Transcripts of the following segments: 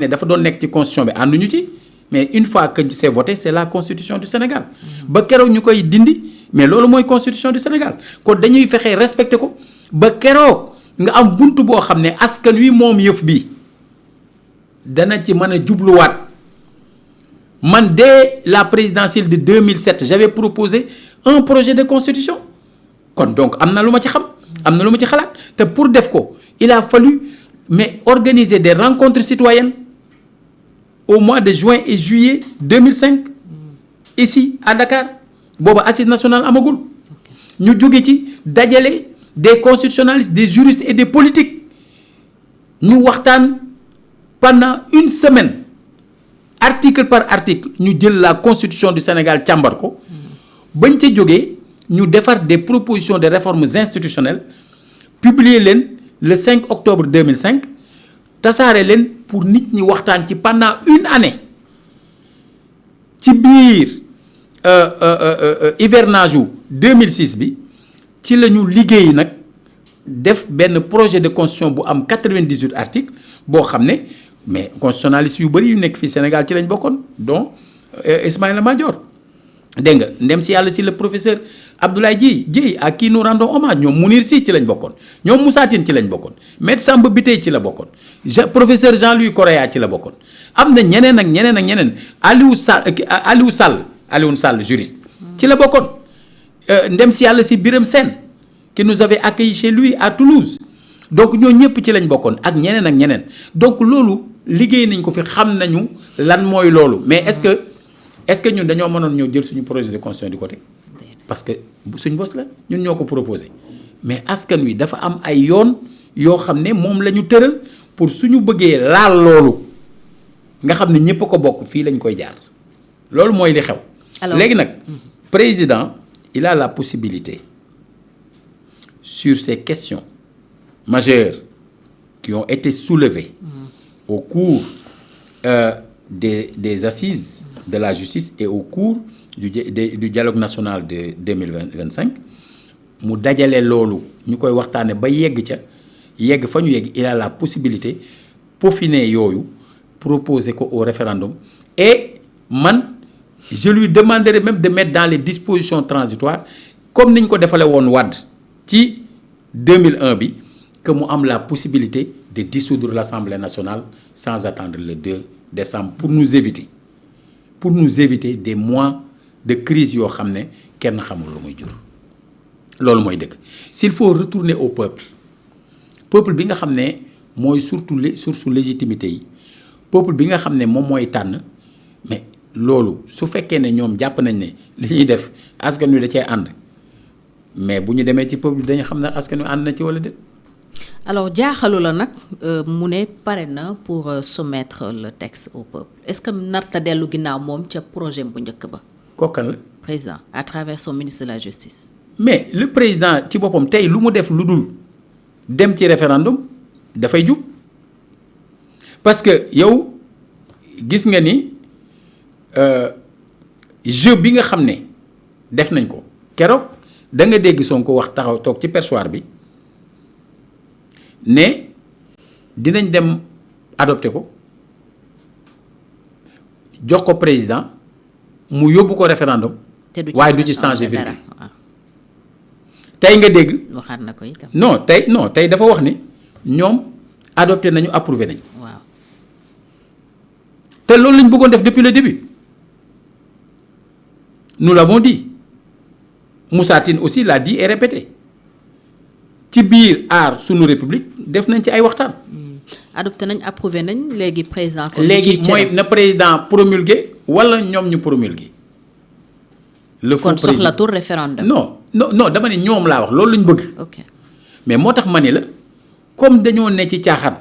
ne dafa doon nekk ci constitution bi ànduñu ci mais une fois que c'est voté c'est la constitution du Sénégal ba keroog ñu koy dindi mais loolu mooy constitution du Sénégal kon dañuy fexe respecté ko ba keroog nga am buntu boo xam ne askan wi moom yëf bi dana ci mën a jubluwaat man dès la présidentielle de 2007 j'avais proposé un projet de constitution kon donc am na lu ma ci xam am na lu ma ci xalaat te pour def ko il a fallu mais organiser des rencontres citoyennes au mois de juin et juillet 2005 ici à Dakar booba assise nationale amagul ñu jóge ci dajale des constitutionnalistes des juristes et des politiques ñu waxtaan pendant une semaine article par article ñu jël la constitution du Sénégal càmbar ko bañ ca jógee ñu defar des propositions de réformes institutionnelles publier leen le 5 octobre 2005 tasaare leen pour nit ñi waxtaan ci pendant une année ci biir hivernage u 2006 bi ci la ñu liggéey nag def benn projet de constitution bu am 98 articles boo xam ne mais constitutionnalistes yu bëri yu nekk fii Sénégal ci lañ bokkoon dont Ismaïla Madior dégg nga ndem si yàlla si le professeur Abdoulaye Dièye à qui nous rendons hommage ñoom Mounir Sy ci lañ bokkoon ñoom Moussa Tine ci lañ bokkoon Maître Samba Bitèye ci la bokkoon professeur Jean-Louis Correa ci la bokkoon am na ñeneen ak ñeneen ak ñeneen Alioune Sall juriste ci la bokkoon ndem si yàlla si Birame Sène qui nous avait accueillis chez lui à Toulouse donc ñoo ñëpp ci lañ bokkoon ak ñeneen ak ñeneen donc loolu liggéey nañ ko fi xam nañu lan mooy loolu mais est-ce que ñun dañoo mënoon ñëw jël suñu projet de constitution di côté parce que suñ bos la ñun ñoo ko proposé mais askan wi dafa am ay yoon yoo xam ne moom la ñu tëral pour suñu bëggee laal loolu nga xam ne ñëpp ko bokk fii lañ koy jaar loolu mooy li xew. léegi nag président il a la possibilité sur ces questions majeures qui ont été soulevées au cours des assises de la justice et au cours du dialogue national de 2025 mu dajale loolu ñu koy waxtaane ba yegg fa ñu yegg il a la possibilité peaufiner yooyu proposer ko au référendum et man je lui demanderai même de mettre dans les dispositions transitoires comme niñ ko defale woon Wade ci 2001 bi que mu am la possibilité de dissoudre l'Assemblée nationale sans attendre le 2 décembre pour nous éviter des mois de crise yoo xam ne kenn xamul lu muy jur loolu mooy dëgg s'il faut retourner au peuple bi nga xam ne mooy source légitimité yi peuple bi nga xam ne moom mooy tànn mais loolu su fekkee ne ñoom jàpp nañ ne li ñuy def askan wi da cee ànd mais bu ñu demee ci peuple bi dañu xam ne askan wi ànd na ci wala déet. alors jaaxalu la nag mu ne pare na pour soumettre le texte au peuple est-ce que narta dellu ginnaaw moom ca projet bu njëkk ba. kookan la. président à travers son ministre de la justice. mais le président ci boppam tey lu mu def lu dul dem ci référendum dafay jub parce que yow gis nga ni jeu bi nga xam ne def nañ ko keroog da nga dégg Sonko wax taxaw toog ci perchoir bi ne dinañ dem adopté ko jox ko président mu yóbbu ko référendum waaye du ci changer virgule tey nga dégg waxaat na ko itam non tey dafa wax ni ñoom adopté nañu approuvé nañ waaw te loolu lañ bëggoon def depuis le début nous l'avons dit Moussa Tine aussi l'a dit et répété ci biir aar sunu république def nañ ci ay waxtaan. adopté nañ approuvé nañ léegi président. léegi mooy na président promulgué wala ñoom ñu promulgué. le kon soxlatul référendum. non dama ne ñoom laa wax loolu lañ bëgg. ok mais moo tax ma ne la comme dañoo ne ci caaxaan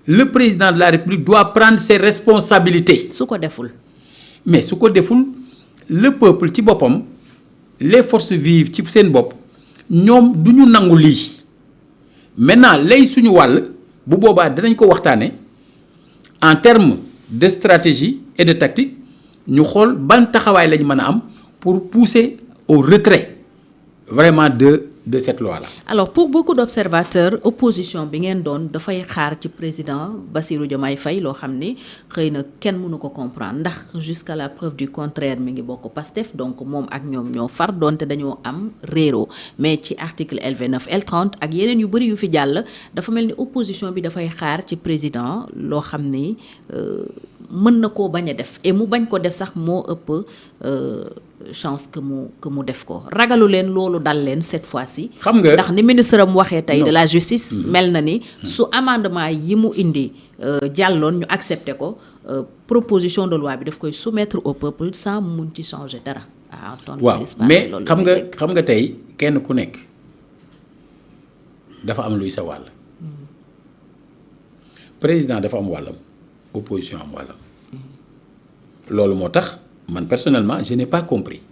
le président de la république doit prendre ses responsabilités. su ko deful. mais su ko deful le peuple ci boppam les forces vives ci seen bopp. ñoom du ñu nangu lii maintenant lay suñu wàll bu boobaa dinañ ko waxtaane en termes de stratégie et de tactique ñu xool ban taxawaay lañ mën a am pour pousser au retrait vraiment de de cette loi-là. Alors pour beaucoup d'observateurs opposition bi ngeen doon dafay xaar ci président Bassirou Diomaye Faye loo xam ni xëy na kenn mënu ko comprendre ndax jusqu'à la preuve du contraire mi ngi bokk Pastef donc moom ak ñoom ñoo far doonte dañoo am réero mais ci article L29 L30 ak yeneen yu bëri yu fi jàll dafa mel ni opposition bi dafay xaar ci président loo xam ni mën na koo bañ a def et mu bañ ko def sax moo ëpp chance que mu def ko ragalu leen loolu dal leen cette fois-ci. xam nga ndax ni ministre am waxee tey de la justice. mel na ni su amendement yi mu indi jàlloon ñu accepté ko proposition de loi bi daf koy soumettre au peuple sans mun ci changer dara. waaw mais xam nga tey kenn ku nekk dafa am luy sa wàll. président dafa am wàllam opposition am wàllam. loolu moo tax. man personnellement je n'ai pas compris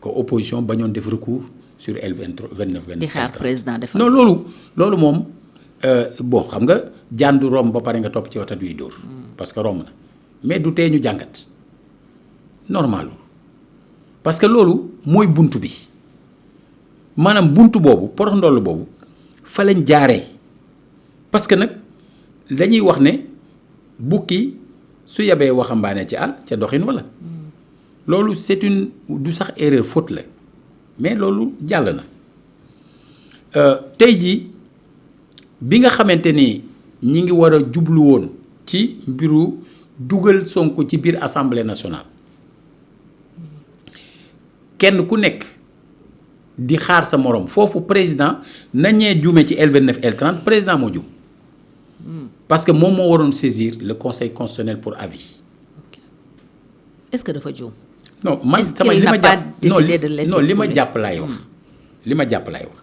que opposition bañoon def recours sur L29 24. di xaar président def non loolu moom bon xam nga jaan du romb ba pare nga topp ci wata duy dóor. parce que romb na mais du tee ñu jàngat normal parce que loolu mooy buntu bi maanaam buntu boobu porox ndoll boobu fa lañ jaaree parce que nag dañuy wax ne bukki su yabee waxambaane ci àll ca doxin wala. loolu c'est une du sax erreur faute la mais loolu jàll na tey jii bi nga xamante ni ñi ngi war a jublu woon ci mbiru dugal Sonko ci biir assemblée nationale kenn ku nekk di xaar sa morom foofu président nañee juume ci L29 L30 président moo jum parce que moom moo waroon saisir le conseil constitutionnel pour avis. Est-ce que dafa juum. non man sama li ma jàpp laay wax li ma jàpp laay wax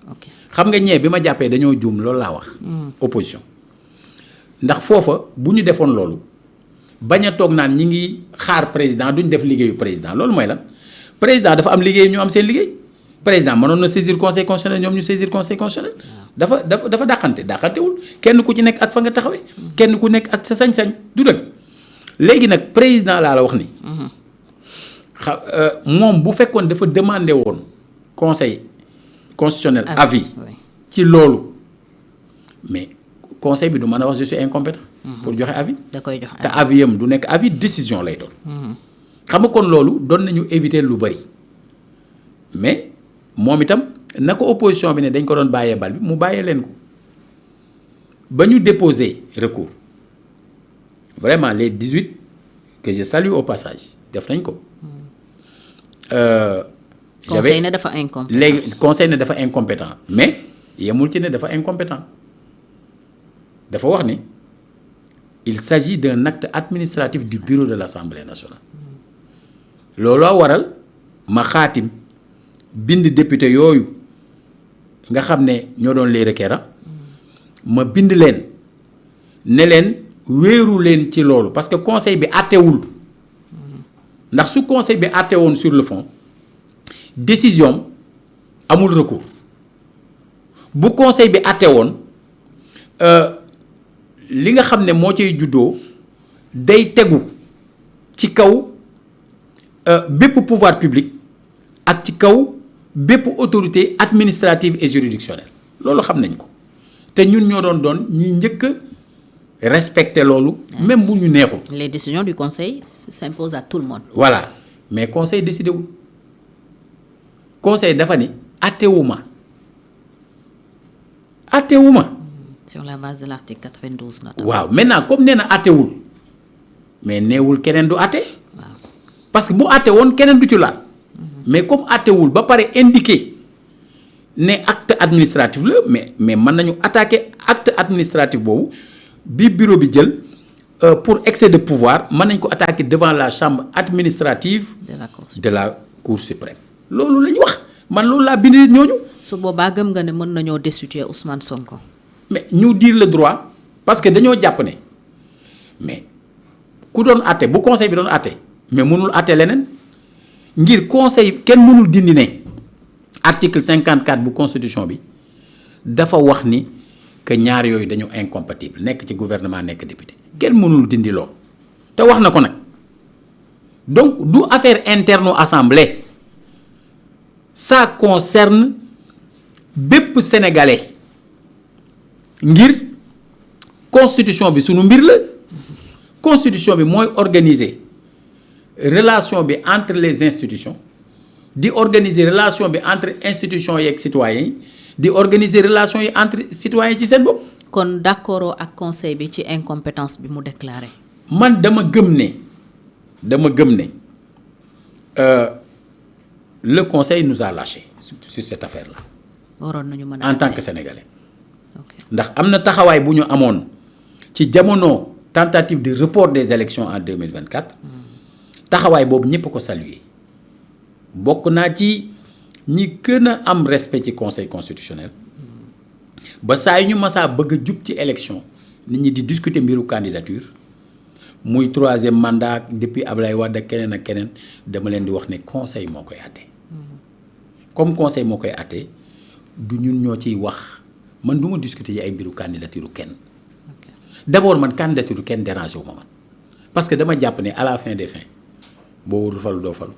xam nga ñee bi ma jàppee dañoo juum loolu laa wax opposition ndax foofa bu ñu defoon loolu bañ a toog naan ñi ngi xaar président duñ def liggéeyu président loolu mooy lan président dafa am liggéey ñu am seen liggéey président mënoon na saisir conseil constitutionnel ñoom ñu saisir conseil constitutionnel dafa dàqantewul kenn ku ci nekk ak fa nga taxawee kenn ku nekk ak sa sañ-sañ du dëgg léegi nag président laa la wax ni moom bu fekkoon dafa demandé woon conseil constitutionnel avis ci loolu mais conseil bi du mën a wax je suis incompétent pour joxe avis da koy joxe te avis am du nekk avis décision lay doon xam nga kon loolu doon nañu éviter lu bari mais moom itam na ko opposition bi ne dañ ko doon bàyyee bal bi mu bàyyee leen ko ba ñu déposer recours vraiment les 18 que je salue au passage def nañ ko conseil ne dafa incompétent léegi conseil ne dafa incompétent mais yemul ci ne dafa incompétent dafa wax ni il s'agit d'un acte administratif du bureau de l'Assemblée nationale looloo waral ma xaatim bind député yooyu nga xam ne ñoo doon les requérants ma bind leen ne leen wéeru leen ci loolu parce que conseil bi àttewul ndax su conseil bi àtte woon sur le fond décision amul recours bu conseil bi àtte woon li nga xam ne moo cay juddoo day tegu ci kaw bépp pouvoir public ak ci kaw bépp autorité administrative et juridictionnelle loolu xam nañ ko te ñun ñoo doon ñi njëkk a respecter loolu même bu ñu neexul. Les décisions du conseil s'imposent à tout le monde. Voilà mais conseil décidé wul conseil dafa ni attewuma sur la base de l'article 92 notamment. waaw maintenant comme nee na attewul mais neewul keneen du atte. waaw parce que bu atte woon keneen du ci laal. mais comme attewul ba pare indiqué ne acte administratif la mais mën nañu attaquer acte administratif boobu bi bureau bi jël pour excès de pouvoir mën nañ ko attaquer devant la chambre administrative de la cour suprême loolu la ñu wax man loolu laa bind ñooñu. su boobaa gëm nga ne mën nañoo destituer Ousmane Sonko. mais ñu dire le droit parce que dañoo jàpp ne mais ku doon àtte bu conseil bi doon àtte mais mënul àtte leneen ngir conseil kenn mënul dindi ne article 54 bu constitution bi dafa wax ni que ñaar yooyu dañu incompatible nekk ci gouvernement nekk député kenn mënul dindi loo te wax na ko nag donc du affaire interne assemblée ça concerne bépp sénégalais ngir constitution bi sunu mbir la constitution bi mooy organiser relation bi entre les institutions di organiser relation bi entre institutions yeeg citoyens yi di organiser relation yi entre citoyens yi ci seen bopp. kon d'accord ak conseil bi ci incompétence bi mu déclaré. man dama gëm ne le conseil nous a lâché sur cette affaire là. waroon nañu mën a en tant que sénégalais. ndax am na taxawaay bu ñu amoon ci jamono tentative de report des élections en 2024 taxawaay boobu ñëpp ko saluer bokk naa ci ñi gën a am respect ci conseil constitutionnel ba saa yu ñu masaa bëgg a jub ci élection nit ñi di discuter mbiru candidature muy 3e mandat depuis Ablaye Wade ak keneen ak keneen dama leen di wax ne conseil moo koy àtte comme conseil moo koy àtte du ñun ñoo ciy wax man du ma discuter yi ay mbiru candidature kenn d'abord man candidature kenn dérangé wu ma man parce que dama jàpp ne à la fin des fins boo warul falu doo falu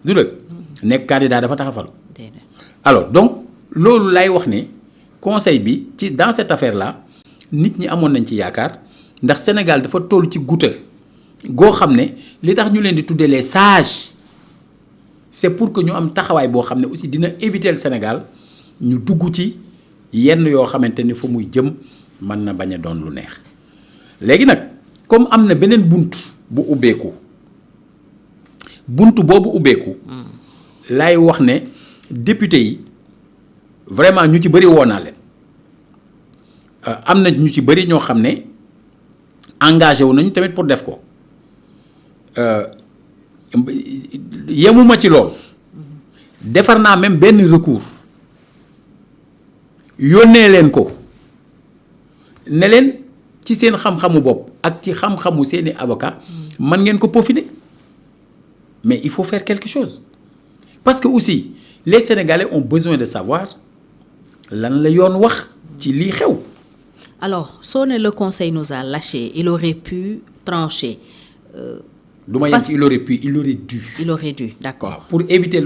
du dëgg nekk candidat dafa tax a falu alors donc loolu lay wax ne conseil bi ci dans cette affaire là nit ñi amoon nañ ci yaakaar ndax Sénégal dafa toll ci guuta goo xam ne li tax ñu leen di tuddee les sages c'est pour que ñu am taxawaay boo xam ne aussi dina éviter le Sénégal ñu dugg ci yenn yoo xamante ni fa muy jëm mën na bañ a doon lu neex léegi nag comme am na beneen bunt bu ubbeeku bunt boobu ubbeeku lay wax ne député yi vraiment ñu ci bëri woo naa leen am na ñu ci bëri ñoo xam ne engagé wu nañu tamit pour def ko yemuma ci lool defar naa même benn recours yónnee leen ko ne leen ci seen xam-xamu bopp ak ci xam-xamu seeni avocat man ngeen ko peaufiner mais il faut faire quelque chose parce que aussi les Sénégalais ont besoin de savoir lan la yoon wax ci lii xew. alors soo ne le conseil nous a lâché il aurait pu trancher. du ma yem ci il aurait pu il aurait dû. il aurait dû d'accord. pour éviter